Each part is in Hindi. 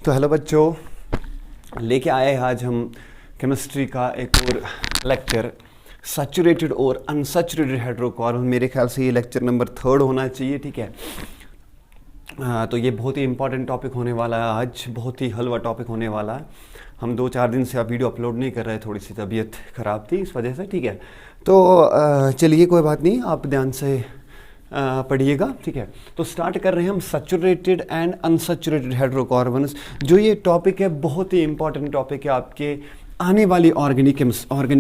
तो हेलो बच्चों, लेके आए हैं आज हम केमिस्ट्री का एक और लेक्चर, सैचुरेटेड और अनसैचुरेटेड हाइड्रोकार्बन। मेरे ख्याल से ये लेक्चर नंबर 3 होना चाहिए, ठीक है। तो ये बहुत ही इंपॉर्टेंट टॉपिक होने वाला है आज, बहुत ही हलवा टॉपिक होने वाला है। हम 2-4 दिन से अब वीडियो अपलोड नहीं कर रहे, थोड़ी सी तबीयत ख़राब थी इस वजह से, ठीक है। तो चलिए कोई बात नहीं, आप ध्यान से पढ़िएगा, ठीक है। तो स्टार्ट कर रहे हैं हम सैचुरेटेड एंड अनसैचुरेटेड हाइड्रोकार्बन्स। जो ये टॉपिक है बहुत ही इंपॉर्टेंट टॉपिक है, आपके आने वाली ऑर्गेनिक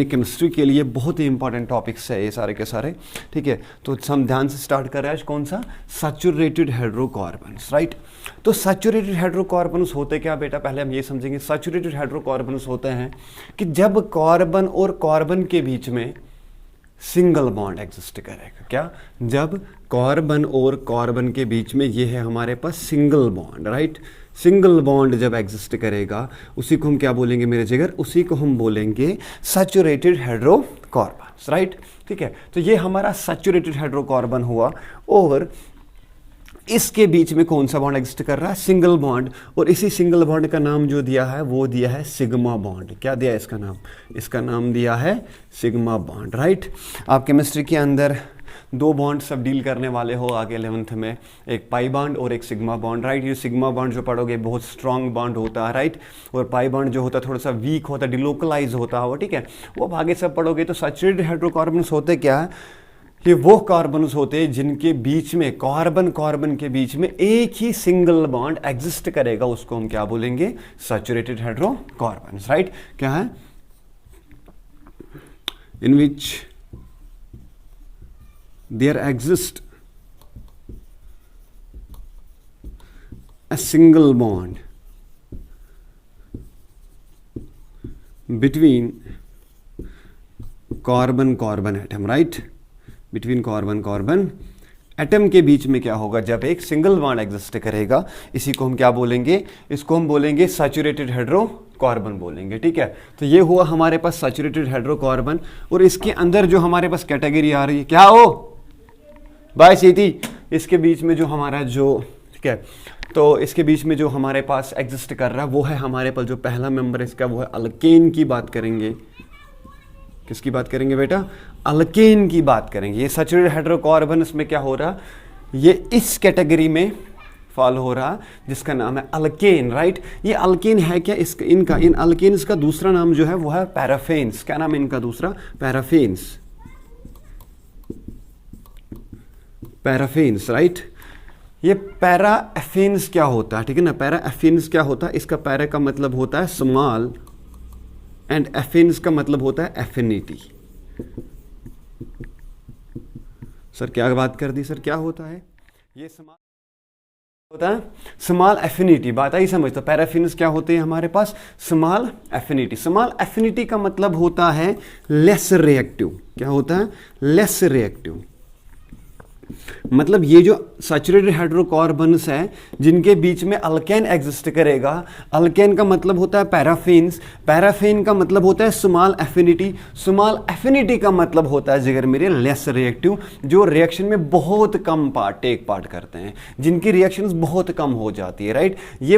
केमिस्ट्री के लिए बहुत ही इंपॉर्टेंट टॉपिक्स है ये सारे के सारे, ठीक है। तो हम ध्यान से स्टार्ट कर रहे हैं आज कौन सा, सैचुरेटेड हाइड्रोकार्बन्स, राइट। तो सैचुरेटेड हाइड्रोकार्बन्स होते क्या बेटा, पहले हम ये समझेंगे। सैचुरेटेड हाइड्रोकार्बन्स होते हैं कि जब कार्बन और कार्बन के बीच में सिंगल बॉन्ड एग्जिस्ट करेगा। क्या? जब कार्बन और कार्बन के बीच में ये है हमारे पास single bond, right. Single bond जब एग्जिस्ट करेगा उसी को हम क्या बोलेंगे मेरे जिगर, उसी को हम बोलेंगे सैचुरेटेड हाइड्रोकार्बन्स, राइट, ठीक है। तो ये हमारा सैचुरेटेड हाइड्रोकार्बन हुआ और इसके बीच में कौन सा बॉन्ड एग्जिस्ट कर रहा है, सिंगल बॉन्ड। और इसी सिंगल बॉन्ड का नाम जो दिया है वो दिया है सिग्मा बॉन्ड। क्या दिया है इसका नाम? इसका नाम दिया है सिग्मा बॉन्ड, राइट। आप केमिस्ट्री के अंदर 2 बॉन्ड सब डील करने वाले हो आगे 11th में, एक पाई बॉन्ड और एक सिग्मा बॉन्ड, राइट। ये सिग्मा बॉन्ड जो पढ़ोगे बहुत स्ट्रॉन्ग बॉन्ड होता है, राइट। और पाई बॉन्ड जो होता है थोड़ा सा वीक होता है, डिलोकलाइज होता है वो, ठीक है। वो आगे सब पढ़ोगे। तो सैचुरेटेड हाइड्रोकार्बन्स होते क्या है, ये वो कार्बन्स होते हैं जिनके बीच में कार्बन के बीच में एक ही सिंगल बॉन्ड एग्जिस्ट करेगा, उसको हम क्या बोलेंगे, सैचुरेटेड हाइड्रोकार्बन्स, राइट। क्या है? In which there exist a single bond between carbon atom, right. Between carbon atom के बीच में क्या होगा, जब एक सिंगल बॉन्ड एग्जिस्ट करेगा, इसी को हम क्या बोलेंगे, इसको हम बोलेंगे सैचुरेटेड हाइड्रोकार्बन बोलेंगे, ठीक है। तो ये हुआ हमारे पास सैचुरेटेड हाइड्रोकार्बन। और इसके अंदर जो हमारे पास कैटेगरी आ रही है, क्या हो बाय सीधी, इसके बीच में जो हमारा जो, ठीक है, तो इसके बीच में जो हमारे पास एग्जिस्ट कर रहा है वो है हमारे पास जो पहला मेंबर है इसका, वो है अल्केन की बात करेंगे। किसकी बात करेंगे बेटा? अल्केन की बात करेंगे। ये सैचुरेटेड हाइड्रोकार्बन में क्या हो रहा, ये इस कैटेगरी में फॉलो हो रहा जिसका नाम है अल्केन, राइट। ये अल्केन है क्या, इन अल्केन्स का दूसरा नाम जो है वो है पैराफेन्स। क्या नाम है इनका दूसरा? पैराफेन्स, राइट। ये पैराफेन्स क्या होता है, ठीक है ना। पैराफेन्स क्या होता है, इसका पैरा का मतलब होता है स्मॉल एंड एफिन्स का मतलब होता है एफिनिटी। सर क्या बात कर दी सर, क्या होता है ये स्मॉल होता है, स्मॉल एफिनिटी। बात आई समझ। तो पैराफिन्स क्या होते हैं हमारे पास, स्मॉल एफिनिटी। स्मॉल एफिनिटी का मतलब होता है लेस रिएक्टिव। क्या होता है? Less reactive. मतलब ये जो सैचुरेटेड हाइड्रोकार्बन्स है जिनके बीच में अल्केन एग्जिस्ट करेगा, अल्केन का मतलब होता है पैराफिन्स, पैराफिन का मतलब होता है स्मॉल एफिनिटी, स्मॉल एफिनिटी का मतलब होता है जिगर मेरे लेस रिएक्टिव, जो रिएक्शन में बहुत कम टेक पार्ट करते हैं, जिनकी रिएक्शंस बहुत कम हो जाती है, राइट। ये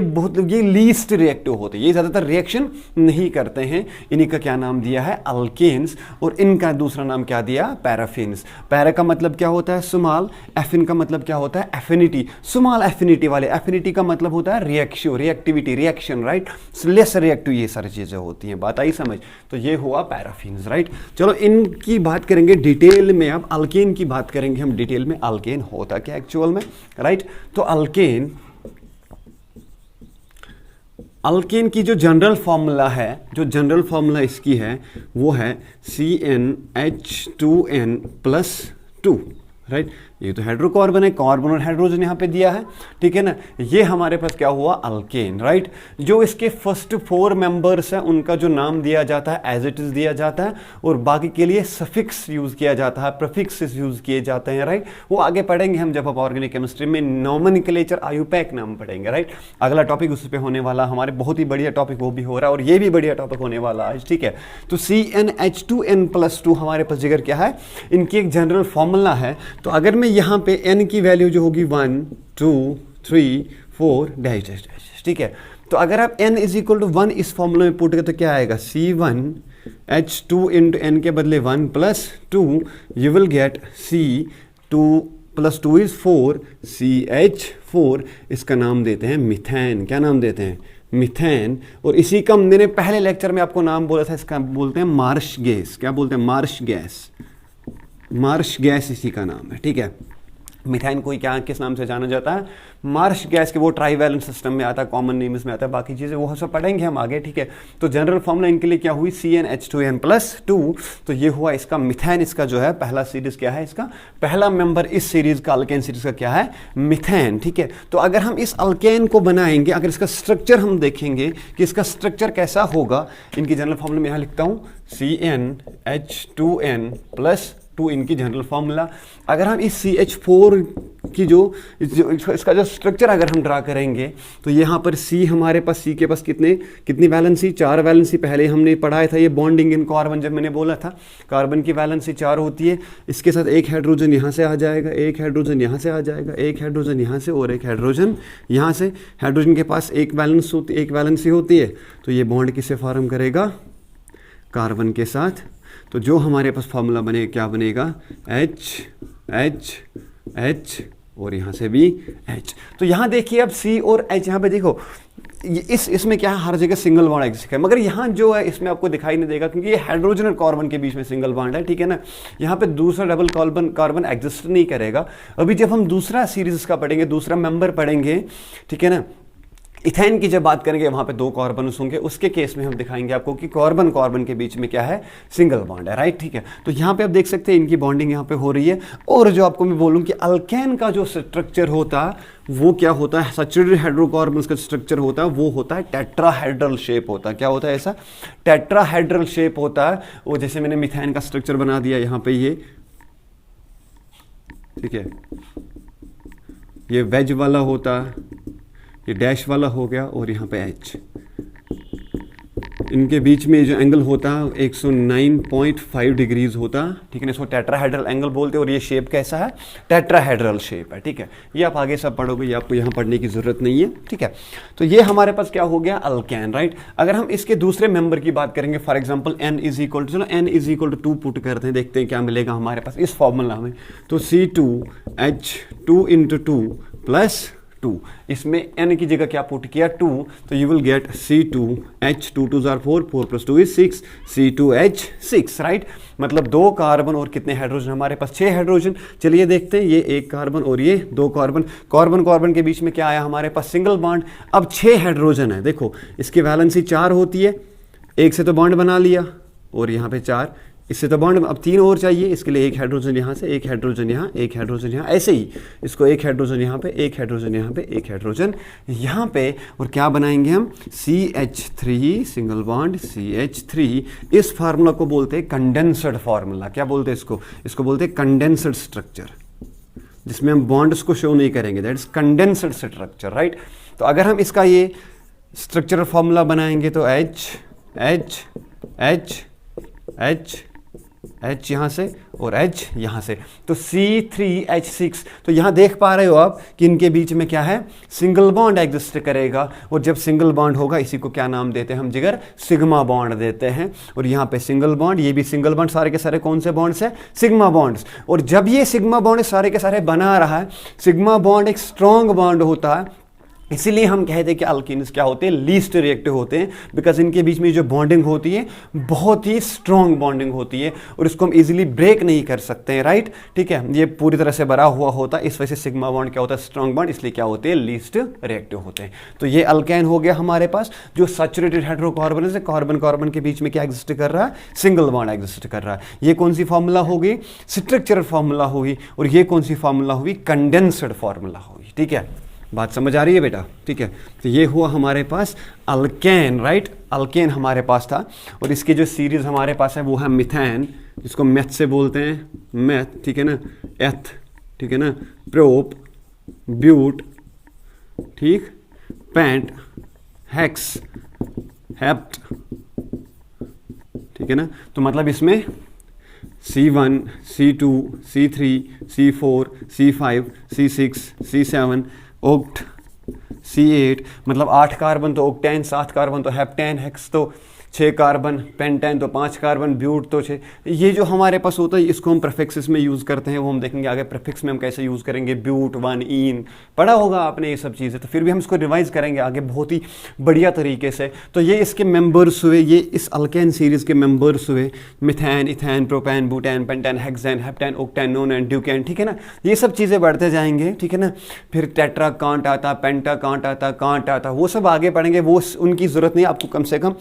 लीस्ट रिएक्टिव होते हैं, ये ज्यादातर रिएक्शन नहीं करते हैं। इन्हीं का क्या नाम दिया है, अल्केन्स। और इनका दूसरा नाम क्या दिया, पैराफिन्स। पैरा का मतलब क्या होता है, स्मॉल। एफिन का मतलब क्या होता है, एफिनिटी। स्मॉल एफिनिटी वाले, एफिनिटी का मतलब होता है reactivity, reaction, right. Less reactive ये सारी चीजें होती हैं। बात आई समझ। तो ये हुआ पैराफिन्स, राइट। चलो इनकी बात करेंगे डिटेल में। अब अल्केन की बात करेंगे हम डिटेल में, अल्केन होता क्या एक्चुअल में, राइट। तो अल्केन की जो जनरल फार्मूला इसकी है वो है CnH2n+2, राइट। ये तो हाइड्रोकार्बन है, कार्बन और हाइड्रोजन यहाँ पे दिया है, ठीक है ना। ये हमारे पास क्या हुआ, अल्केन, राइट। जो इसके फर्स्ट 4 मेंबर्स हैं उनका जो नाम दिया जाता है एज इट इज दिया जाता है, और बाकी के लिए सफिक्स यूज किया जाता है, प्रीफिक्स यूज किए जाते हैं, राइट। वो आगे पढ़ेंगे हम जब आप ऑर्गेनिक केमिस्ट्री में नोमेनक्लेचर आयुपैक नाम पढ़ेंगे, राइट। अगला टॉपिक उस पर होने वाला हमारे, बहुत ही बढ़िया टॉपिक वो भी हो रहा है, और ये भी बढ़िया टॉपिक होने वाला आज, ठीक है। तो CnH2n+2 हमारे पास जिगर क्या है, इनकी एक जनरल फॉर्मूला है। तो अगर मैं यहाँ पे n की वैल्यू जो होगी 1 2 3 4 डैश, ठीक है। तो अगर आप n इज इक्वल टू 1 इस फॉर्मूला में पुट करें तो क्या आएगा, C1H2 इंटू n के बदले 1 plus 2, you will gate C2 plus 2 is 4, CH4, इसका नाम देते हैं मिथेन। क्या नाम देते हैं, मिथेन। और इसी का मैंने पहले लेक्चर में आपको नाम बोला था, इसका बोलते हैं मार्श गैस। क्या बोलते हैं, मार्श गैस। मार्श गैस इसी का नाम है, ठीक है। मिथेन को क्या किस नाम से जाना जाता है, मार्श गैस के, वो ट्राईवैलेंट सिस्टम में आता है, कॉमन नेम इसमें आता है, बाकी चीज़ें वो सब पढ़ेंगे हम आगे, ठीक है। तो जनरल फॉर्मूला इनके लिए क्या हुई, CnH2n प्लस 2, तो ये हुआ इसका मिथेन। इसका जो है पहला सीरीज क्या है, इसका पहला मेंबर इस सीरीज का, अल्केन सीरीज का क्या है, मिथेन, ठीक है। तो अगर हम इस अल्केन को बनाएंगे, अगर इसका स्ट्रक्चर हम देखेंगे कि इसका स्ट्रक्चर कैसा होगा, इनकी जनरल फॉर्मूला में यहाँ लिखता हूँ CnH2n प्लस 2 इनकी जनरल फार्मूला। अगर हम इस CH4 की जो इसका जो स्ट्रक्चर अगर हम ड्रा करेंगे तो यहाँ पर C हमारे पास, C के पास कितनी वैलेंसी, 4 वैलेंसी। पहले हमने पढ़ाया था ये बॉन्डिंग इन कार्बन, जब मैंने बोला था कार्बन की वैलेंसी 4 होती है। इसके साथ एक हाइड्रोजन यहाँ से आ जाएगा, एक हाइड्रोजन यहाँ से आ जाएगा, एक हाइड्रोजन यहाँ से और एक हाइड्रोजन यहाँ से। हाइड्रोजन के पास एक वैलेंसी होती है, तो ये बॉन्ड किससे फॉर्म करेगा, कार्बन के साथ। तो जो हमारे पास फॉर्मूला बनेगा, क्या बनेगा, H और यहाँ से भी H। तो यहाँ देखिए अब C और H, यहाँ पे देखो इसमें क्या है, हर जगह सिंगल बॉन्ड एग्जिस्ट है, मगर यहाँ जो है इसमें आपको दिखाई नहीं देगा क्योंकि ये हाइड्रोजन और कार्बन के बीच में सिंगल बॉन्ड है, ठीक है ना। यहाँ पे दूसरा डबल कार्बन एग्जिस्ट नहीं करेगा। अभी जब हम दूसरा सीरीज का पढ़ेंगे, दूसरा मेंबर पढ़ेंगे, ठीक है ना, इथेन की जब बात करेंगे वहां पे 2 कार्बन होंगे, उसके केस में हम दिखाएंगे आपको कि कार्बन के बीच में क्या है, सिंगल बॉन्ड है, राइट, ठीक है। तो यहाँ पे आप देख सकते हैं इनकी बॉन्डिंग यहाँ पे हो रही है। और जो आपको मैं बोलूँ कि अल्केन का जो स्ट्रक्चर होता है वो क्या होता है, सैचुरेटेड हाइड्रोकार्बन का स्ट्रक्चर होता है वो होता है टेट्राहेड्रल शेप होता है। क्या होता है, ऐसा टेट्राहेड्रल शेप होता है। वो जैसे मैंने मिथेन का स्ट्रक्चर बना दिया यहाँ पे, ये ठीक है, ये वेज वाला होता है, ये डैश वाला हो गया और यहाँ पे H। इनके बीच में जो एंगल होता है 109.5 डिग्रीज होता है, ठीक है ना। इसको टेट्राहेड्रल एंगल बोलते हैं। और ये शेप कैसा है, टेट्राहेड्रल शेप है, ठीक है। ये आप आगे सब पढ़ोगे, ये आपको यहाँ पढ़ने की जरूरत नहीं है, ठीक है। तो ये हमारे पास क्या हो गया, अल्केन, राइट। अगर हम इसके दूसरे मेंबर की बात करेंगे, for example n is equal to, चलो n is equal to 2 put करते हैं, देखते हैं क्या मिलेगा हमारे पास इस फॉर्मूला में। तो C2H2 इंटू 2 प्लस 2, इसमें n की जगह क्या पुट किया, 2, तो you will gate C2H2 2 4 4 plus 2 is 6, C2H6, right. मतलब 2 कार्बन और कितने हाइड्रोजन हमारे पास, 6 हाइड्रोजन। चलिए देखते हैं, ये 1 कार्बन और ये 2 कार्बन। कार्बन के बीच में क्या आया हमारे पास, सिंगल बॉन्ड। अब 6 हाइड्रोजन है, देखो इसकी वैलेंसी 4 होती है, एक से तो बॉन्ड बना लिया और यहाँ पे 4, इससे तो बॉन्ड अब 3 और चाहिए, इसके लिए 1 हाइड्रोजन यहाँ से, 1 हाइड्रोजन यहाँ, 1 हाइड्रोजन यहाँ, ऐसे ही इसको 1 हाइड्रोजन यहाँ पे, 1 हाइड्रोजन यहाँ पे, 1 हाइड्रोजन यहाँ पे। और क्या बनाएंगे हम, CH3 सिंगल बॉन्ड CH3। इस फार्मूला को बोलते हैं कंडेंसड फार्मूला। क्या बोलते हैं इसको, इसको बोलते हैं कंडेंसड स्ट्रक्चर, जिसमें हम बॉन्ड्स को शो नहीं करेंगे, दैट इज कंडेंसड स्ट्रक्चर, राइट। तो अगर हम इसका ये स्ट्रक्चरल फार्मूला बनाएंगे तो H यहाँ से और H यहाँ से, तो C3H6। तो यहाँ देख पा रहे हो आप कि इनके बीच में क्या है, सिंगल बॉन्ड एग्जिस्ट करेगा। और जब सिंगल बॉन्ड होगा, इसी को क्या नाम देते हैं हम, जिगर, सिग्मा बॉन्ड देते हैं। और यहाँ पे सिंगल बॉन्ड, ये भी सिंगल बॉन्ड, सारे के सारे कौन से बॉन्ड्स है, सिग्मा बॉन्ड्स। और जब ये सिग्मा बॉन्ड सारे के सारे बना रहा है, सिग्मा बॉन्ड एक स्ट्रॉन्ग बॉन्ड होता है, इसीलिए हम कहते हैं कि अल्कीन्स क्या होते हैं, लीस्ट रिएक्टिव होते हैं, बिकॉज इनके बीच में जो बॉन्डिंग होती है बहुत ही स्ट्रॉन्ग बॉन्डिंग होती है और इसको हम इजीली ब्रेक नहीं कर सकते हैं, राइट, ठीक है। ये पूरी तरह से भरा हुआ होता है, इस वजह से सिग्मा बॉन्ड क्या होता है, स्ट्रॉन्ग बॉन्ड, इसलिए क्या होते हैं, लीस्ट रिएक्टिव होते हैं। तो ये अल्केन हो गया हमारे पास। जो सैचुरेटेड हाइड्रोकार्बन है, कार्बन के बीच में क्या एग्जिस्ट कर रहा है, सिंगल बॉन्ड एग्जिस्ट कर रहा है। ये कौन सी फॉर्मूला होगी, स्ट्रक्चरल फॉर्मूला होगी। और ये कौन सी फॉर्मूला होगी, कंडेंसड फॉर्मूला होगी, ठीक है। बात समझ आ रही है बेटा, ठीक है। तो ये हुआ हमारे पास अल्केन, राइट, अल्केन हमारे पास था। और इसकी जो सीरीज हमारे पास है वो है मिथेन, जिसको मेथ से बोलते हैं, मेथ, ठीक है ना, एथ, ठीक है ना, प्रोप, ब्यूट, ठीक, पेंट, हेक्स, हेप्ट, ठीक है ना। तो मतलब इसमें C1, C2, C3, C4, C5, C6, C7, oct, C8, मतलब 8 कार्बन तो ऑक्टेन, 7 कार्बन तो हेप्टेन, हेक्स तो 6 कार्बन, पेंटेन तो 5 कार्बन, ब्यूट तो 6। ये जो हमारे पास होता है इसको हम प्रीफिक्सेस में यूज़ करते हैं, वो हम देखेंगे आगे प्रीफिक्स में हम कैसे यूज़ करेंगे। ब्यूट, वन, ईन, पढ़ा होगा आपने ये सब चीज़ें, तो फिर भी हम इसको रिवाइज करेंगे आगे बहुत ही बढ़िया तरीके से। तो ये इसके मेंबर्स हुए, ये इस अल्केन सीरीज़ के मेंबर्स हुए, methane, ethane, propane, butane, pentane, hexane, heptane, octane, नोनेन, Duquesne, ठीक है ना। ये सब चीज़ें बढ़ते जाएंगे, ठीक है ना। फिर टेट्रा कांट आता, पेंटा कांट आता, कांट आता, वो सब आगे पढ़ेंगे, वो उनकी ज़रूरत नहीं, आपको कम से कम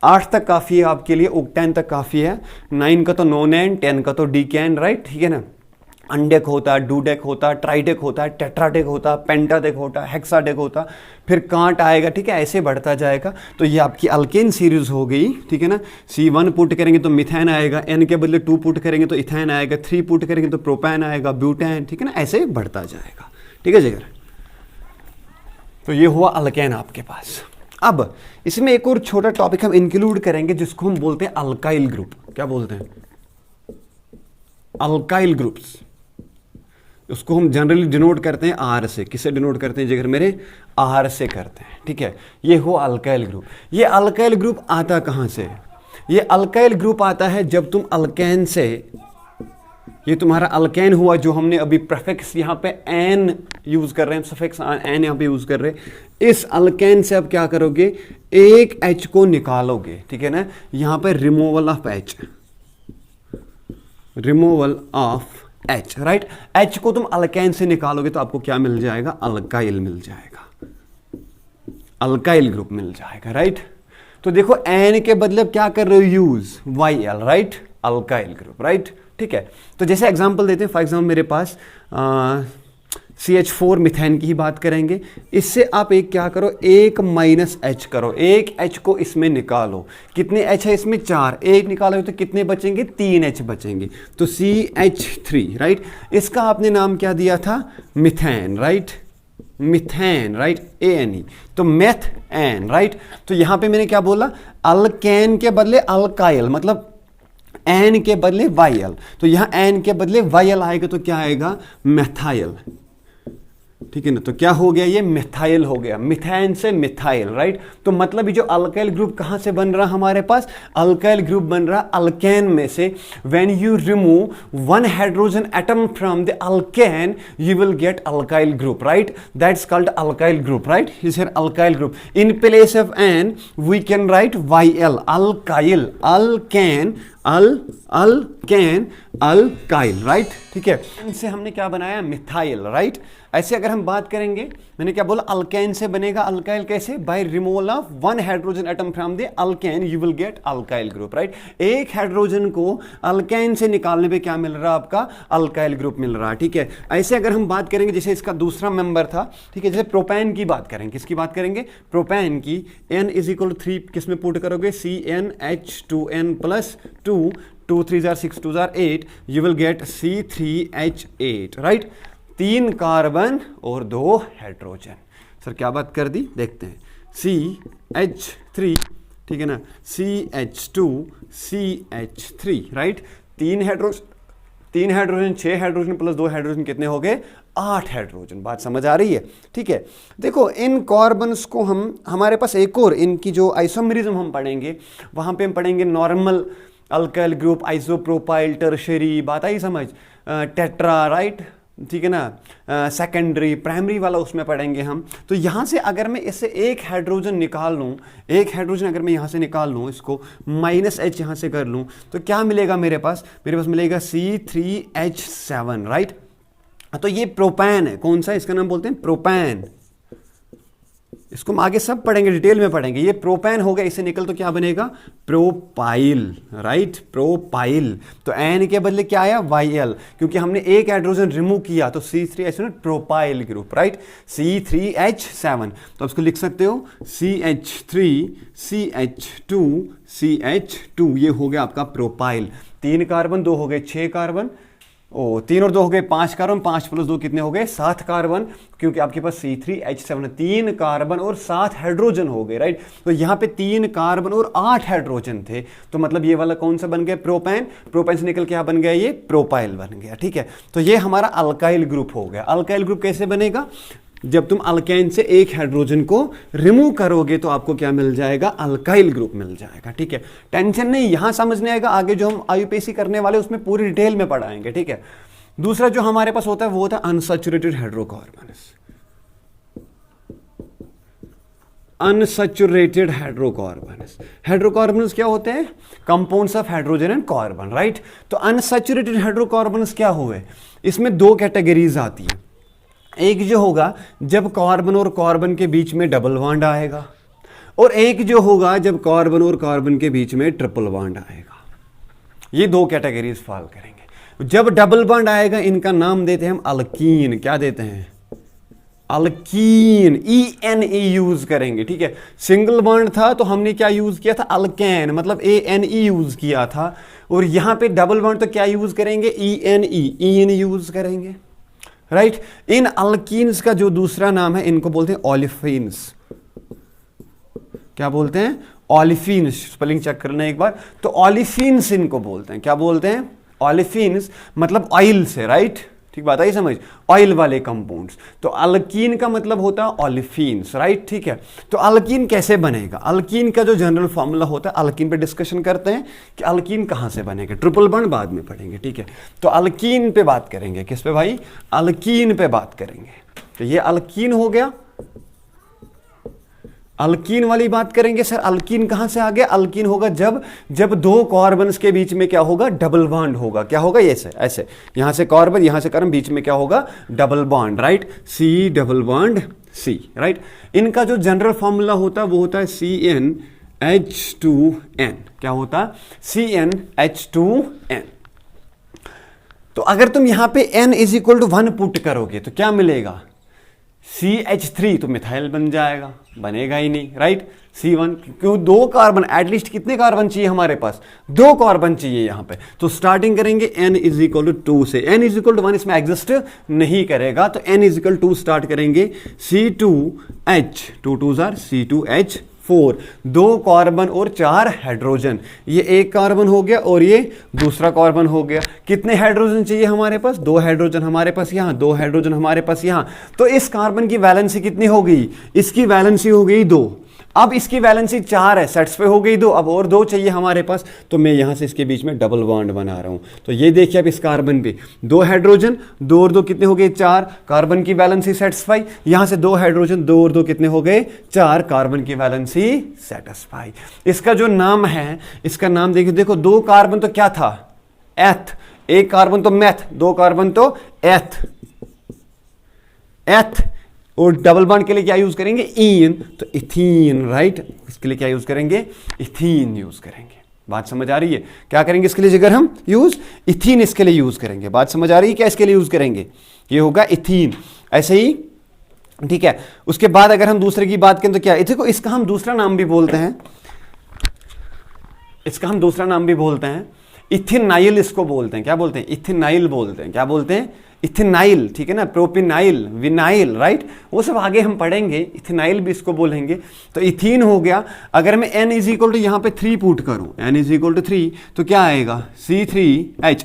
8 तक काफ़ी है आपके लिए, ऑक्टेन तक काफ़ी है। 9 का तो नोनेन, 10 का तो डीकेन, राइट, ठीक है ना। अनडेक होता, डूडेक होता, ट्राइडेक होता, टेट्राडेक होता, पेंटाडेक होता, हेक्साडेक होता, फिर कांट आएगा, ठीक है, ऐसे बढ़ता जाएगा। तो ये आपकी अल्केन सीरीज हो गई, ठीक है ना। C1 पुट करेंगे तो मिथेन आएगा, N के बदले 2 पुट करेंगे तो इथेन आएगा, 3 पुट करेंगे तो प्रोपेन आएगा, ब्यूटेन, ठीक है ना, ऐसे बढ़ता जाएगा, ठीक है जिगर। तो ये हुआ अल्केन आपके पास। अब इसमें एक और छोटा टॉपिक हम इंक्लूड करेंगे जिसको हम बोलते हैं अल्काइल ग्रुप। क्या बोलते हैं? Alkyl groups. उसको हम जनरली डिनोट करते हैं R से। किससे डिनोट करते हैं जिगर मेरे? R से करते हैं, ठीक है। ये हुआ अल्काइल ग्रुप। ये अल्काइल ग्रुप आता कहां से? ये अल्काइल ग्रुप आता है जब तुम अल्केन से, ये तुम्हारा अल्केन हुआ जो हमने अभी प्रीफिक्स यहाँ पे एन यूज कर रहे हैं, सफिक्स एन यहाँ पे यूज कर रहे हैं। इस अल्केन से अब क्या करोगे? एक H को निकालोगे, ठीक है ना। यहाँ पे removal of H, removal of H, right. H को तुम अल्केन से निकालोगे तो आपको क्या मिल जाएगा? अल्काइल मिल जाएगा, अल्काइल ग्रुप मिल जाएगा, राइट। तो देखो एन के बदले क्या कर रहे हो? Use YL, right, alkyl group, right, ठीक है। तो जैसे एग्जांपल देते हैं, फॉर एग्जांपल मेरे पास CH4 मिथेन की ही बात करेंगे। इससे आप एक क्या करो? एक -H करो, एक H को इसमें निकालो। कितने H है इसमें? 4। एक निकालोगे तो कितने बचेंगे? 3 H बचेंगे। तो CH3, राइट। इसका आपने नाम क्या दिया था? Methane, right, methane, right, ANE, तो मेथ एन, राइट। तो यहां पे मैंने क्या बोला? अल्केन के बदले अल्काइल, मतलब एन के बदले YL। तो यहां एन के बदले YL आएगा तो क्या आएगा? मेथाइल, ठीक है ना। तो क्या हो गया? ये मिथाइल हो गया, मिथेन से मिथाइल, राइट। तो मतलब ये जो अल्काइल ग्रुप कहां से बन रहा हमारे पास? अल्काइल ग्रुप बन रहा अल्केन में से। When you remove one hydrogen atom from the alkane you will get alkyl group, right. That's called alkyl group, right. Is here alkyl group. In place of N we can write YL, alkyl, alkane, alkane, alkyl, right, ठीक है। इनसे हमने क्या बनाया? Methyl, right. ऐसे अगर हम बात करेंगे, मैंने क्या बोला? अल्केन से बनेगा अल्काइल, कैसे? By removal of one hydrogen atom from the alkane you will get alkyl group, right. एक हाइड्रोजन को अल्केन से निकालने पे क्या मिल रहा है? आपका अल्काइल ग्रुप मिल रहा है, ठीक है। ऐसे अगर हम बात करेंगे, जैसे इसका दूसरा मेंबर था, ठीक है, जैसे प्रोपेन की बात करेंगे। किसकी बात करेंगे? प्रोपेन की। N = 3 किस में पुट करोगे? CnH2n + 2, 2 3 6 2 8, you will gate C3H8, right. 3 carbon और 2 हाइड्रोजन। सर क्या बात कर दी? देखते हैं। CH3, ठीक है ना, CH2, CH3, right. 3 hydrogen, 6 hydrogen plus 2 hydrogen कितने हो गए? 8 हाइड्रोजन। बात समझ आ रही है? ठीक है। देखो इन कार्बन्स को हमारे पास एक और इनकी जो आइसोमेरिज्म हम पढ़ेंगे, वहां पे हम पढ़ेंगे normal alkyl group, isopropyl, tertiary, बात आई समझ, टेट्रा, राइट, ठीक है ना, सेकेंडरी, प्राइमरी वाला उसमें पढ़ेंगे हम। तो यहाँ से अगर मैं इससे एक हाइड्रोजन निकाल लूँ, एक हाइड्रोजन अगर मैं यहाँ से निकाल लूँ, इसको -H यहाँ से कर लूँ, तो क्या मिलेगा मेरे पास? मेरे पास मिलेगा C3H7, राइट। तो ये प्रोपैन है। कौन सा? इसका नाम बोलते हैं प्रोपैन। इसको हम आगे सब पढ़ेंगे, डिटेल में पढ़ेंगे। ये प्रोपैन हो गया, इसे निकल तो क्या बनेगा? Propyl, right, propyl. तो एन के बदले क्या आया? YL, क्योंकि हमने एक हाइड्रोजन रिमूव किया, तो C3H7 propyl group, right. C3H7, तो इसको लिख सकते हो CH3, CH2, CH2, ये हो गया आपका प्रोपाइल। 3 कार्बन, 2 हो गए 6 कार्बन, 3 और 2 हो गए 5 कार्बन, 5 + 2 कितने हो गए? 7 कार्बन, क्योंकि आपके पास C3H7 3 कार्बन और 7 हाइड्रोजन हो गए, राइट। तो यहाँ पे 3 कार्बन और 8 हाइड्रोजन थे, तो मतलब ये वाला कौन सा बन गया? प्रोपैन। प्रोपैन से निकल क्या बन गया? ये प्रोपाइल बन गया, ठीक है। तो ये हमारा अल्काइल ग्रुप हो गया। अल्काइल ग्रुप कैसे बनेगा? जब तुम अल्केन से एक हाइड्रोजन को रिमूव करोगे तो आपको क्या मिल जाएगा, अल्काइल ग्रुप मिल जाएगा। ठीक है, टेंशन नहीं, यहां समझने आएगा, आगे जो हम आईयूपीएसी करने वाले उसमें पूरी डिटेल में पढ़ाएंगे। ठीक है, दूसरा जो हमारे पास होता है वो होता है unsaturated hydrocarbons. Unsaturated hydrocarbons, hydrocarbons क्या होते हैं, compounds of hydrogen and carbon, right. तो अनसैचुरेटेड हाइड्रोकार्बन्स क्या हुए, इसमें दो कैटेगरीज आती है। एक जो होगा जब कार्बन और कार्बन के बीच में डबल बॉन्ड आएगा, और एक जो होगा जब कार्बन और कार्बन के बीच में ट्रिपल बॉन्ड आएगा। ये दो कैटेगरीज फॉल करेंगे। जब डबल बॉन्ड आएगा इनका नाम देते हैं हम अल्कीन। क्या देते हैं, अल्कीन, ENE यूज करेंगे। ठीक है, सिंगल बॉन्ड था तो हमने क्या यूज किया था, अल्केन, मतलब ANE यूज किया था। और यहां पे डबल बॉन्ड तो क्या यूज करेंगे, ENE यूज करेंगे, राइट। इन अल्कीन्स का जो दूसरा नाम है इनको बोलते हैं ओलिफिन्स। क्या बोलते हैं, ओलिफिन्स। स्पेलिंग चेक करना एक बार, तो ओलिफिन्स इनको बोलते हैं। क्या बोलते हैं, ओलिफिन्स, मतलब ऑयल से, राइट। ठीक बात आई समझ, ऑयल वाले कंपाउंड्स। तो अल्कीन का मतलब होता है ओलिफिन्स, राइट। ठीक है, तो अल्कीन कैसे बनेगा, अल्कीन का जो जनरल फॉर्मूला होता है, अल्कीन पे डिस्कशन करते हैं कि अल्कीन कहां से बनेगा, ट्रिपल बॉन्ड बाद में पढ़ेंगे। ठीक है, तो अल्कीन पे बात करेंगे, किस पे भाई, अल्कीन पे बात करेंगे। तो ये अल्कीन हो गया, अल्कीन वाली बात करेंगे। सर अल्कीन कहां से आ गया, अल्कीन होगा जब दो कार्बन्स के बीच में क्या होगा, डबल बॉन्ड होगा। क्या होगा, ये से ऐसे, यहां से कार्बन यहां से कार्बन, बीच में क्या होगा, double bond, right. C double bond C, right. इनका जो जनरल फॉर्मूला होता है वो होता है CnH2n। क्या होता है, CnH2n। तो अगर तुम यहां पे n is equal to 1 put करोगे तो क्या मिलेगा, CH3, तो मिथाइल बन जाएगा, बनेगा ही नहीं, राइट। C1, क्यों, दो कार्बन, एटलीस्ट कितने कार्बन चाहिए हमारे पास, दो कार्बन चाहिए यहां पे। तो स्टार्टिंग करेंगे n इज इक्वल टू 2 से, n इज इक्वल टू 1 इसमें एग्जिस्ट नहीं करेगा, तो n इज इक्वल 2 स्टार्ट करेंगे। C2H, 2 2s आर C2H4, दो कार्बन और 4 हाइड्रोजन। ये एक कार्बन हो गया और ये दूसरा कार्बन हो गया। कितने हाइड्रोजन चाहिए हमारे पास, 2 हाइड्रोजन हमारे पास यहाँ, 2 हाइड्रोजन हमारे पास यहाँ। तो इस कार्बन की वैलेंसी कितनी हो गई, इसकी वैलेंसी हो गई 2। अब इसकी वैलेंसी 4 है, सेटिस्फाई हो गई 2, अब और 2 चाहिए हमारे पास, तो मैं यहां से इसके बीच में डबल बॉन्ड बना रहा हूं। तो ये देखिए अब इस कार्बन पे 2 हाइड्रोजन, 2 और 2 कितने हो गए, 4, कार्बन की वैलेंसी सेटिस्फाई। यहां से 2 हाइड्रोजन, 2 और 2 कितने हो गए, 4, कार्बन की वैलेंसी सेटिस्फाई। इसका जो नाम है, इसका नाम देखिए, देखो 2 कार्बन तो क्या था, एथ, 1 कार्बन तो मैथ, 2 कार्बन तो एथ, और डबल बॉन्ड के लिए क्या यूज करेंगे, ईन, तो इथीन, राइट। इसके लिए क्या यूज करेंगे, इथीन यूज करेंगे। बात समझ आ रही है, क्या करेंगे इसके लिए, अगर हम यूज इथीन इसके लिए यूज करेंगे। बात समझ आ रही है, क्या इसके लिए यूज करेंगे, ये होगा इथीन, ऐसे ही। ठीक है, उसके बाद अगर हम दूसरे की बात करें तो क्या, देखो इसका हम दूसरा नाम भी बोलते हैं, इथिनाइल इसको बोलते हैं। क्या बोलते हैं, इथिनाइल बोलते हैं। क्या बोलते हैं, इथिनाइल, ठीक है ना, प्रोपिनाइल, विनाइल, राइट। वो सब आगे हम पढ़ेंगे, इथिनाइल भी इसको बोलेंगे। तो इथीन हो गया। अगर मैं n इज इक्वल टू यहां पे 3 पुट करूं, n इज इक्वल टू 3, तो क्या आएगा, C3H,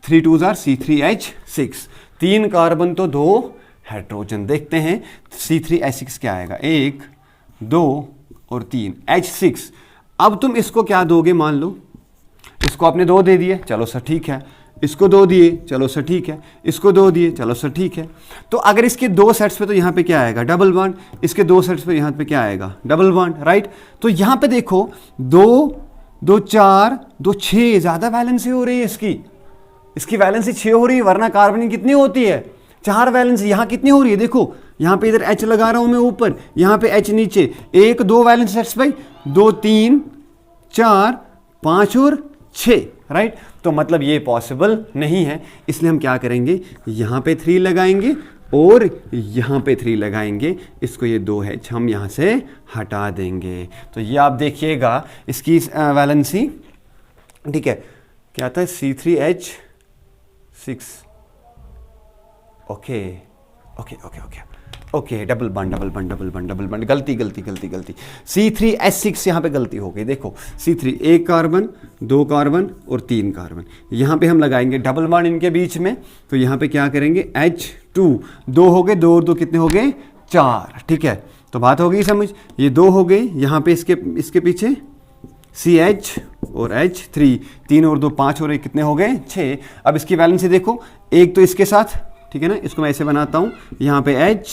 3 2s are C3H6, 3 carbon तो 2 हाइड्रोजन। देखते हैं C3H6 क्या आएगा, 1 2 और 3, H6। अब तुम इसको क्या दोगे, मान लो इसको आपने 2 दे दिए, चलो सर ठीक है, इसको 2 दिए, चलो सर ठीक है, इसको 2 दिए, चलो सर ठीक है। तो अगर इसके 2 सेट्स पे तो यहाँ पे क्या आएगा, डबल बॉन्ड, इसके 2 सेट्स पे यहाँ पे क्या आएगा, डबल बॉन्ड, राइट। तो यहाँ पे देखो 2 2 4 2 6, ज्यादा वैलेंसी हो रही है इसकी वैलेंसी 6 हो रही है, वरना कार्बन की कितनी होती है, 4 वैलेंसी। यहाँ कितनी हो रही है, देखो यहाँ पे इधर H लगा रहा हूं मैं ऊपर, यहाँ पे H नीचे, 1 2 वैलेंसी सेटिस्फाई, 2 3 4 5 और 6, राइट। तो मतलब ये पॉसिबल नहीं है, इसलिए हम क्या करेंगे, यहां पे 3 लगाएंगे और यहां पे 3 लगाएंगे। इसको ये 2H हम यहां से हटा देंगे। तो ये आप देखिएगा इसकी वैलेंसी, ठीक है, क्या था, C3H6, ओके, डबल बॉन्ड, गलती, C3H6 यहाँ पे गलती हो गई। देखो C3, 1 कार्बन 2 कार्बन और 3 कार्बन, यहाँ पे हम लगाएंगे डबल बॉन्ड इनके बीच में। तो यहाँ पे क्या करेंगे, H2 2, 2 हो गए, 2 और 2 कितने हो गए 4, ठीक है। तो बात हो गई समझ, ये 2 हो गई, यहाँ पे इसके पीछे CH और H3, 3 और 2 5 और 1 कितने हो गए 6। अब इसकी वैलेंसी देखो, एक तो इसके साथ, ठीक है ना, इसको मैं ऐसे बनाता हूँ, यहाँ पे H,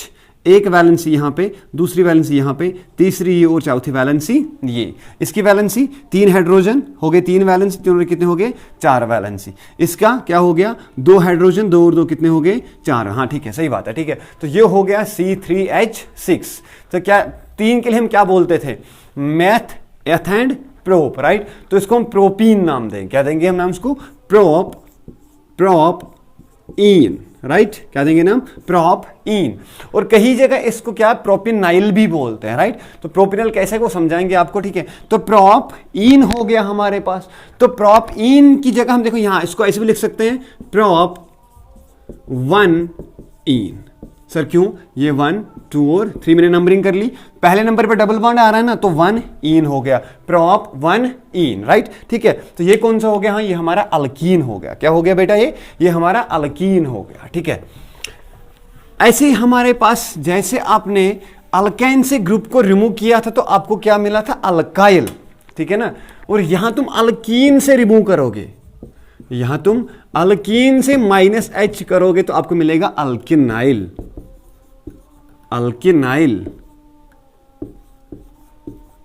एक वैलेंसी यहाँ पे, दूसरी वैलेंसी यहाँ पे, तीसरी ये और चौथी वैलेंसी ये। इसकी वैलेंसी 3 हाइड्रोजन हो गए, 3 वैलेंसी, 3 और कितने हो गए 4 वैलेंसी। इसका क्या हो गया 2 हाइड्रोजन, 2 और 2 कितने हो गए 4। हाँ ठीक है, सही बात है, ठीक है। तो ये हो गया C3H6। तो क्या 3 के लिए हम क्या बोलते थे, मैथ, एथ एंड प्रोप, राइट। तो इसको हम प्रोपीन नाम देंगे, क्या देंगे हम नाम इसको, प्रोपीन, राइट। क्या देंगे नाम, प्रोपीन। और कई जगह इसको क्या प्रोपिनाइल भी बोलते हैं, राइट। तो प्रोपिनल कैसे को समझाएंगे आपको, ठीक है। तो प्रोपीन हो गया हमारे पास। तो प्रोपीन की जगह हम देखो यहां इसको ऐसे भी लिख सकते हैं, प्रोप1इन। सर क्यों, ये 1 2 और 3 मैंने नंबरिंग कर ली, पहले नंबर पे डबल बॉन्ड आ रहा है ना, तो 1 इन हो गया, प्रोप1 इन, राइट, ठीक है। तो ये कौन सा हो गया, हाँ ये हमारा अल्कीन हो गया। क्या हो गया बेटा, ये हमारा अल्कीन हो गया, ठीक है। ऐसे ही हमारे पास जैसे आपने अल्काइन से ग्रुप को रिमूव किया था तो आपको क्या मिला था, अल्काइल, ठीक है ना। और यहां तुम अल्कीन से रिमूव करोगे, यहां तुम अल्कीन से -H करोगे तो आपको मिलेगा अल्किनाइल, अल्किनाइल।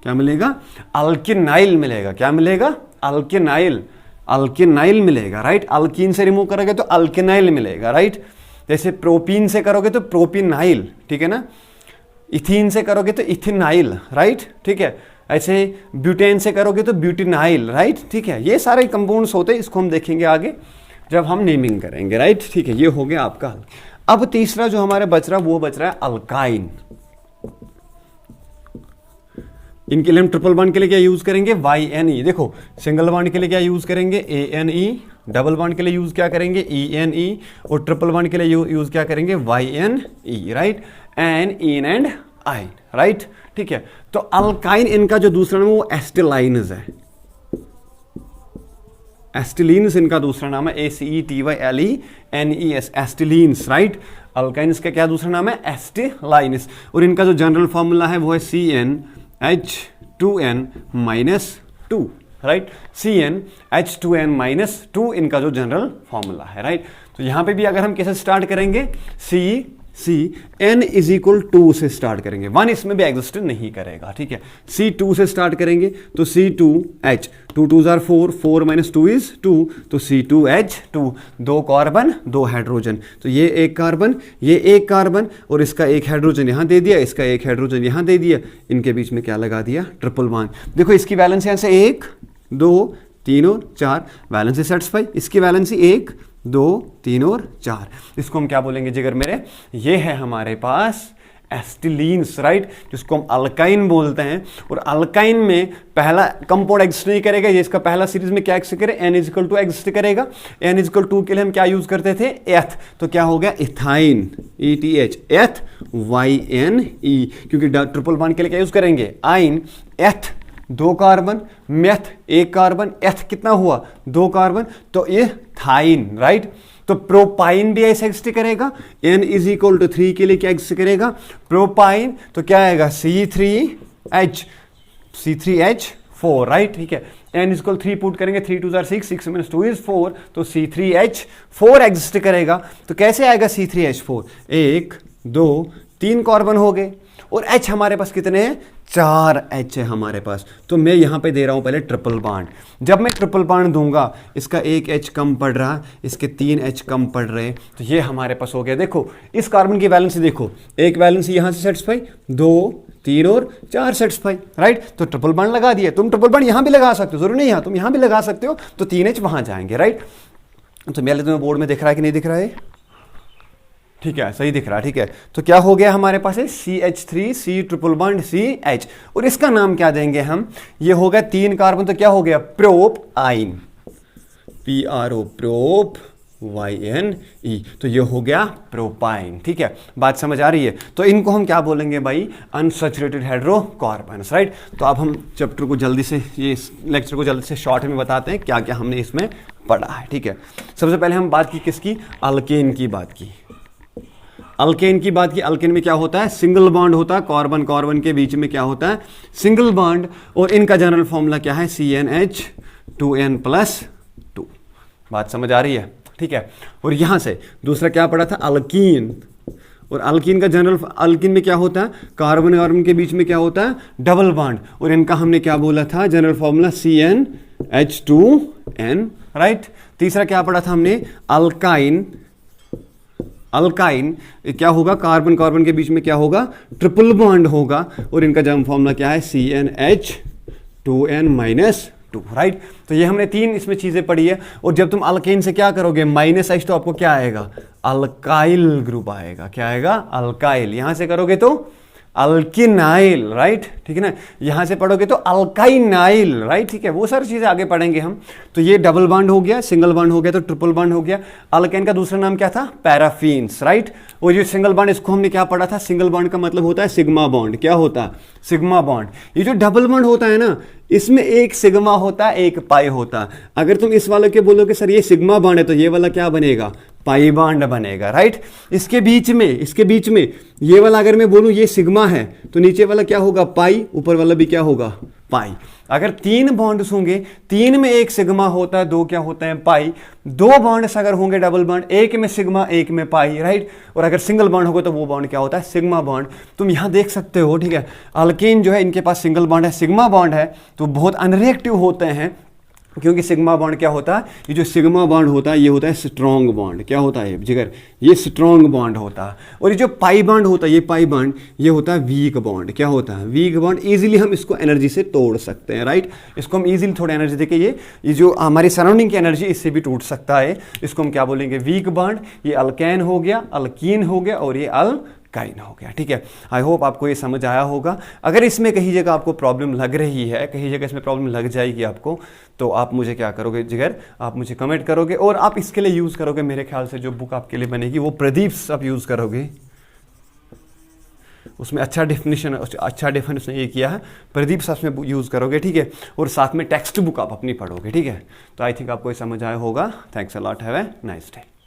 क्या मिलेगा, अल्किनाइल मिलेगा। क्या मिलेगा, अल्किनाइल, अल्किनाइल मिलेगा, राइट। अल्कीन से रिमूव करोगे तो अल्किनाइल मिलेगा, राइट। जैसे प्रोपीन से करोगे तो प्रोपिनाइल, ठीक है ना। इथीन से करोगे तो इथिनाइल, राइट, ठीक है। ऐसे ब्यूटेन से करोगे तो ब्यूटिनाइल, राइट, ठीक है। ये सारे कंपाउंड्स होते हैं, इसको हम देखेंगे आगे जब हम नेमिंग करेंगे, राइट, ठीक है। ये हो गया आपका। अब तीसरा जो हमारे बच रहा वो बच रहा है अल्काइन। इनके लिए हम ट्रिपल बॉन्ड के लिए क्या यूज करेंगे, YNE। देखो सिंगल बॉन्ड के लिए क्या यूज करेंगे, ANE, डबल बॉन्ड के लिए यूज क्या करेंगे, ENE, और ट्रिपल बॉन्ड के लिए यूज क्या करेंगे, YNE, right, ene in and yne, right, ठीक है। तो अल्काइन इनका जो दूसरा नाम वो एस्टिलाइन्स है, एस्टिलीन्स इनका दूसरा नाम है, ACETYLENES, एस्टिलीन्स, राइट। अल्काइन्स का क्या दूसरा नाम है, एस्टिलाइन्स। और इनका जो जनरल फॉर्मूला है वो है CnH2n-2, राइट, CnH2n-2 इनका जो जनरल फॉर्मूला है, राइट। तो यहां पे भी अगर हम कैसे स्टार्ट करेंगे, n इज इक्वल 2 से स्टार्ट करेंगे, 1 इसमें भी एग्जिस्ट नहीं करेगा, ठीक है। C2 से स्टार्ट करेंगे तो C2H, 2 2s are 4, 4 - 2 is 2, तो C2H2, 2 कार्बन 2 हाइड्रोजन। तो ये एक कार्बन, ये एक कार्बन, और इसका एक हाइड्रोजन यहां दे दिया, इसका एक हाइड्रोजन यहां दे दिया, इनके बीच में क्या लगा दिया, ट्रिपल बॉन्ड। देखो इसकी वैलेंसी यहां से 1 2 3 और 4, वैलेंसी सेटिस्फाई। इसकी वैलेंसी 1 2 3 और 4। इसको हम क्या बोलेंगे जिगर मेरे, ये है हमारे पास एस्टिलीन्स, राइट, जिसको हम अल्काइन बोलते हैं। और अल्काइन में पहला कंपाउंड एग्जिस्ट नहीं करेगा, ये इसका पहला सीरीज में क्या एग्जिस्ट करे, N=2 एग्जिस्ट करेगा। N=2 के लिए हम क्या यूज करते थे, एथ, तो क्या हो गया इथाइन, ETH, एथ YNE, क्योंकि ट्रिपल बॉन्ड के लिए क्या यूज करेंगे, आइन, एथ 2 कार्बन, मेथ 1 कार्बन, एथ कितना हुआ 2 कार्बन, तो ये थाइन, राइट। तो प्रोपाइन भी ऐसे एग्जिस्ट करेगा, N=3 के लिए क्या एग्जिस्ट करेगा, प्रोपाइन, तो क्या आएगा C3H4, राइट, ठीक है। N=3 पुट करेंगे, 3 2s are 6, 6 - 2 is 4, तो C3H4 एग्जिस्ट करेगा। तो कैसे आएगा C3H4, 1 2 3 कार्बन हो गए, और H हमारे पास कितने हैं, 4 H है हमारे पास। तो मैं यहां पे दे रहा हूं पहले ट्रिपल बॉन्ड। जब मैं ट्रिपल बॉन्ड दूंगा, इसका 1 H कम पड़ रहा, इसके 3 H कम पड़ रहे, तो ये हमारे पास हो गया। देखो इस कार्बन की वैलेंसी देखो, एक वैलेंसी यहां से सेटिस्फाई, 2 3 और 4 सेटिस्फाई, राइट। तो ट्रिपल बॉन्ड लगा दिया। तुम ट्रिपल बॉन्ड यहां भी लगा सकते हो, जरूरी नहीं यहां, तुम यहां भी लगा सकते हो, तो 3 H वहां जाएंगे, राइट। तो मेरे तुम्हें बोर्ड में दिख रहा है कि नहीं दिख रहा है, ठीक है, सही दिख रहा है, ठीक है। तो क्या हो गया हमारे पास है CH3 C triple bond CH, और इसका नाम क्या देंगे हम, ये हो गया 3 कार्बन, तो क्या हो गया प्रोप आइन, PRO, प्रोप YNE, तो ये हो गया प्रोपाइन, ठीक है। बात समझ आ रही है। तो इनको हम क्या बोलेंगे भाई, अनसैचुरेटेड हाइड्रोकार्बन्स, राइट। तो अब हम चैप्टर को जल्दी से, ये लेक्चर को जल्दी से शॉर्ट में बताते हैं क्या क्या हमने इसमें पढ़ा है, ठीक है। सबसे पहले हम बात की किसकी, अल्केन की बात की। अल्केन की बात की, अल्केन में क्या होता है, सिंगल बॉन्ड होता है, कार्बन कार्बन के बीच में क्या होता है, सिंगल बॉन्ड, और इनका जनरल फॉर्मूला क्या है, CnH2n+2। बात समझ आ रही है, ठीक है। और यहां से दूसरा क्या पढ़ा था, अल्कीन, और अल्कीन का जनरल, अल्कीन में क्या होता है, कार्बन कार्बन के बीच में क्या होता है, डबल बॉन्ड, और इनका हमने क्या बोला था, जनरल फॉर्मूला CnH2n, राइट। तीसरा क्या पढ़ा था हमने, अल्काइन, अल्काइन क्या होगा, कार्बन कार्बन के बीच में क्या होगा, ट्रिपल बॉन्ड होगा, और इनका जनरल फॉर्मूला क्या है, CnH2n-2, राइट। तो ये हमने 3 इसमें चीजें पढ़ी है। और जब तुम अल्केन से क्या करोगे, -H, तो आपको क्या आएगा, अल्काइल ग्रुप आएगा, क्या आएगा, अल्काइल। यहां से करोगे तो अल्किनाइल, राइट, ठीक है ना। यहां से पढ़ोगे तो अल्काइनाइल, राइट, ठीक है। वो सारी चीजें आगे पढ़ेंगे हम। तो ये डबल बॉन्ड हो गया, सिंगल बॉन्ड हो गया, तो ट्रिपल बॉन्ड हो गया। अल्केन का दूसरा नाम क्या था, पैराफीन्स, राइट। और ये सिंगल बॉन्ड, इसको हमने क्या पढ़ा था, सिंगल बॉन्ड का मतलब होता है सिग्मा बॉन्ड, क्या होता है, सिग्मा बॉन्ड। ये जो डबल बॉन्ड होता है ना, इसमें एक सिग्मा होता है, एक पाई होता है। अगर तुम इस वाले के बोलोगे सर ये सिग्मा बॉन्ड है, तो ये वाला क्या बनेगा, पाई बॉन्ड बनेगा, राइट। इसके बीच में ये वाला अगर मैं बोलूं ये सिग्मा है, तो नीचे वाला क्या होगा, पाई, ऊपर वाला भी क्या होगा, पाई। अगर 3 बॉन्ड्स होंगे, 3 में एक सिग्मा होता है, 2 क्या होते हैं, पाई। 2 बॉन्ड्स अगर होंगे डबल बॉन्ड, एक में सिग्मा, एक में पाई, राइट। और अगर सिंगल बॉन्ड होगा तो वो बॉन्ड क्या होता है, सिग्मा बॉन्ड। तुम यहां देख सकते हो, ठीक है। अल्केन जो है, इनके पास सिंगल बॉन्ड है, सिग्मा बॉन्ड है, तो बहुत अनरिएक्टिव होते हैं, क्योंकि सिग्मा बॉन्ड क्या होता है, ये जो सिग्मा बॉन्ड होता है ये होता है स्ट्रॉन्ग बॉन्ड, क्या होता है जिगर, ये स्ट्रॉन्ग बॉन्ड होता है। और ये जो पाई बॉन्ड होता है, ये पाई बॉन्ड, ये होता है वीक बॉन्ड, क्या होता है, वीक बॉन्ड। इजीली हम इसको एनर्जी से तोड़ सकते हैं, राइट। इसको हम इजीली थोड़ा एनर्जी देके ये जो हमारी सराउंडिंग की एनर्जी, इससे भी टूट सकता है। इसको हम क्या बोलेंगे, वीक बॉन्ड। ये अल्केन हो गया, अल्कीन हो गया, और ये अल्काइन हो गया, ठीक है। आई होप आपको ये समझ आया होगा। अगर इसमें कहीं जगह आपको प्रॉब्लम लग रही है, कहीं जगह इसमें प्रॉब्लम लग जाएगी आपको, तो आप मुझे क्या करोगे जिगर, आप मुझे कमेंट करोगे, और आप इसके लिए यूज़ करोगे, मेरे ख्याल से जो बुक आपके लिए बनेगी वो प्रदीप आप यूज़ करोगे। उसमें अच्छा डेफिनेशन ये किया है, प्रदीप साहब में यूज़ करोगे, ठीक है। और साथ में टेक्स्ट बुक आप अपनी पढ़ोगे, ठीक है। तो आई थिंक आपको ये समझ आया होगा। Thanks a lot, have a nice day.